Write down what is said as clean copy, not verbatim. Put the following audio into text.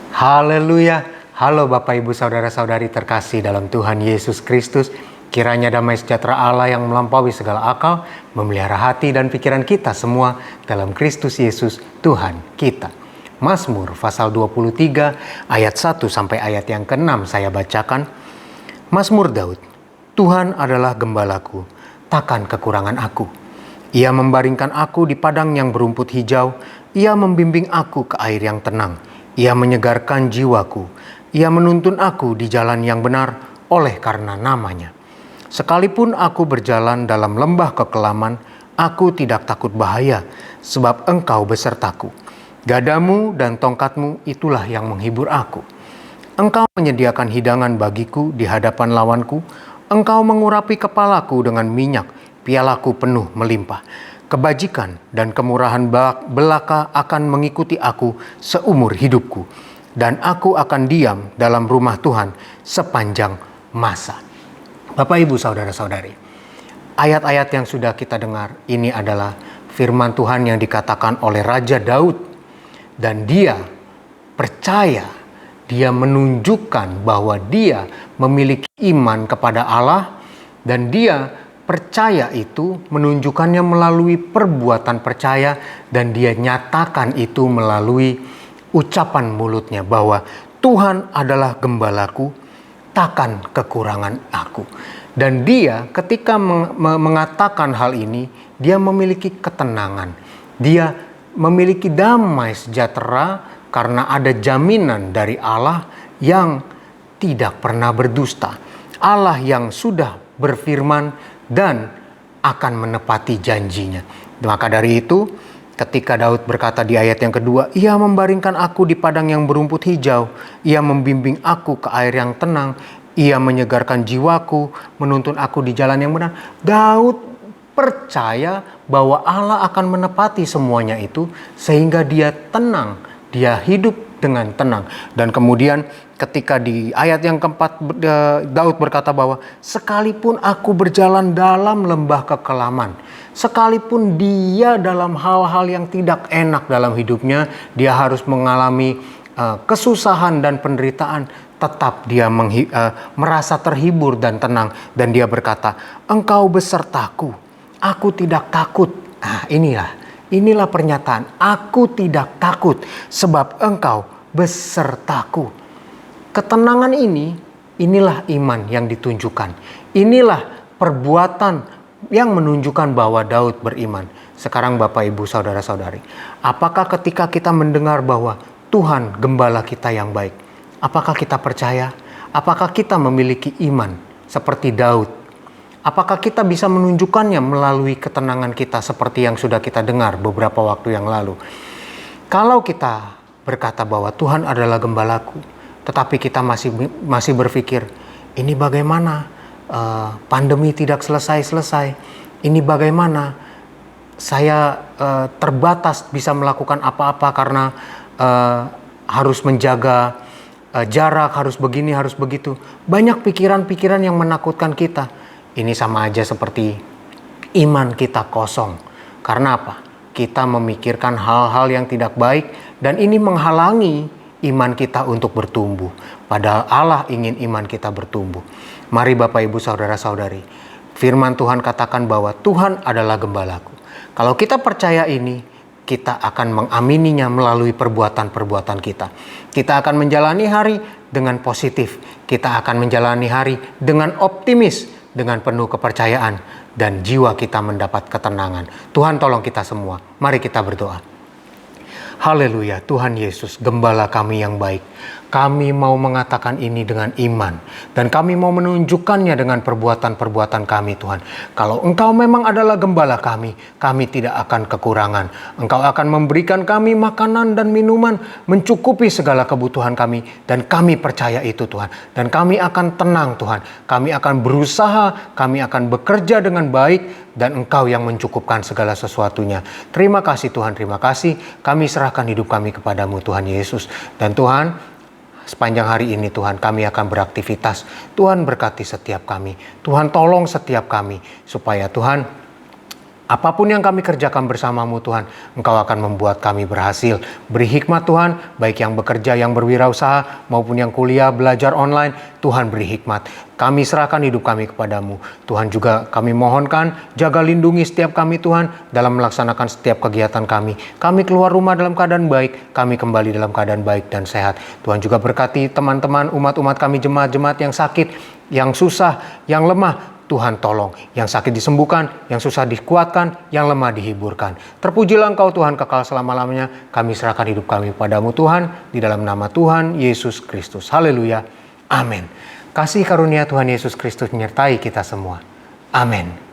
Haleluya. Halo Bapak Ibu Saudara-saudari terkasih dalam Tuhan Yesus Kristus. Kiranya damai sejahtera Allah yang melampaui segala akal memelihara hati dan pikiran kita semua dalam Kristus Yesus Tuhan kita. Mazmur pasal 23 ayat 1 sampai ayat yang ke-6 saya bacakan. Mazmur Daud. Tuhan adalah gembalaku, takkan kekurangan aku. Ia membaringkan aku di padang yang berumput hijau. Ia membimbing aku ke air yang tenang. Ia menyegarkan jiwaku. Ia menuntun aku di jalan yang benar oleh karena namanya. Sekalipun aku berjalan dalam lembah kekelaman, aku tidak takut bahaya, sebab Engkau besertaku. Gadamu dan tongkatmu itulah yang menghibur aku. Engkau menyediakan hidangan bagiku di hadapan lawanku. Engkau mengurapi kepalaku dengan minyak, pialaku penuh melimpah. Kebajikan dan kemurahan belaka akan mengikuti aku seumur hidupku. Dan aku akan diam dalam rumah Tuhan sepanjang masa. Bapak, Ibu, Saudara-saudari, ayat-ayat yang sudah kita dengar ini adalah firman Tuhan yang dikatakan oleh Raja Daud. Dan dia percaya, dia menunjukkan bahwa dia memiliki iman kepada Allah. Dan dia percaya itu menunjukkannya melalui perbuatan percaya. Dan dia nyatakan itu melalui ucapan mulutnya bahwa Tuhan adalah gembalaku, takkan kekurangan aku. Dan dia ketika mengatakan hal ini, dia memiliki ketenangan. Dia memiliki damai sejahtera karena ada jaminan dari Allah yang tidak pernah berdusta. Allah yang sudah berfirman dan akan menepati janjinya. Maka dari itu, ketika Daud berkata di ayat yang kedua, Ia membaringkan aku di padang yang berumput hijau. Ia membimbing aku ke air yang tenang. Ia menyegarkan jiwaku, menuntun aku di jalan yang benar. Daud percaya bahwa Allah akan menepati semuanya itu sehingga dia tenang. Dia hidup dengan tenang. Dan kemudian ketika di ayat yang keempat Daud berkata bahwa sekalipun aku berjalan dalam lembah kekelaman, sekalipun dia dalam hal-hal yang tidak enak dalam hidupnya, dia harus mengalami kesusahan dan penderitaan, tetap dia merasa terhibur dan tenang. Dan dia berkata, Engkau besertaku, aku tidak takut. Nah, inilah pernyataan, aku tidak takut sebab Engkau besertaku. Ketenangan inilah iman yang ditunjukkan. Inilah perbuatan yang menunjukkan bahwa Daud beriman. Sekarang Bapak, Ibu, Saudara-saudari, apakah ketika kita mendengar bahwa Tuhan gembala kita yang baik, apakah kita percaya? Apakah kita memiliki iman seperti Daud? Apakah kita bisa menunjukkannya melalui ketenangan kita seperti yang sudah kita dengar beberapa waktu yang lalu? Kalau kita berkata bahwa Tuhan adalah gembalaku, tetapi kita masih berpikir, ini bagaimana pandemi tidak selesai-selesai? Ini bagaimana saya terbatas bisa melakukan apa-apa karena harus menjaga jarak, harus begini, harus begitu. Banyak pikiran-pikiran yang menakutkan kita. Ini sama aja seperti iman kita kosong. Karena apa? Kita memikirkan hal-hal yang tidak baik dan ini menghalangi iman kita untuk bertumbuh. Padahal Allah ingin iman kita bertumbuh. Mari Bapak, Ibu, Saudara-saudari, firman Tuhan katakan bahwa Tuhan adalah gembalaku. Kalau kita percaya ini, kita akan mengamininya melalui perbuatan-perbuatan kita. Kita akan menjalani hari dengan positif. Kita akan menjalani hari dengan optimis, dengan penuh kepercayaan, dan jiwa kita mendapat ketenangan. Tuhan tolong kita semua. Mari kita berdoa. Haleluya, Tuhan Yesus, gembala kami yang baik. Kami mau mengatakan ini dengan iman. Dan kami mau menunjukkannya dengan perbuatan-perbuatan kami, Tuhan. Kalau Engkau memang adalah gembala kami tidak akan kekurangan. Engkau akan memberikan kami makanan dan minuman, mencukupi segala kebutuhan kami. Dan kami percaya itu, Tuhan. Dan kami akan tenang, Tuhan. Kami akan berusaha, kami akan bekerja dengan baik. Dan Engkau yang mencukupkan segala sesuatunya. Terima kasih, Tuhan, terima kasih. Kami serahkan hidup kami kepadamu, Tuhan Yesus. Dan Tuhan, sepanjang hari ini Tuhan kami akan beraktivitas. Tuhan berkati setiap kami. Tuhan tolong setiap kami. Supaya Tuhan Apapun yang kami kerjakan bersamamu Tuhan, Engkau akan membuat kami berhasil. Beri hikmat Tuhan, baik yang bekerja, yang berwirausaha, maupun yang kuliah, belajar online. Tuhan beri hikmat. Kami serahkan hidup kami kepadamu. Tuhan juga kami mohonkan, jaga lindungi setiap kami Tuhan, dalam melaksanakan setiap kegiatan kami. Kami keluar rumah dalam keadaan baik, kami kembali dalam keadaan baik dan sehat. Tuhan juga berkati teman-teman, umat-umat kami, jemaat-jemaat yang sakit, yang susah, yang lemah. Tuhan tolong, yang sakit disembuhkan, yang susah dikuatkan, yang lemah dihiburkan. Terpujilah Engkau Tuhan kekal selama-lamanya. Kami serahkan hidup kami padamu Tuhan, di dalam nama Tuhan Yesus Kristus. Haleluya. Amin. Kasih karunia Tuhan Yesus Kristus menyertai kita semua. Amin.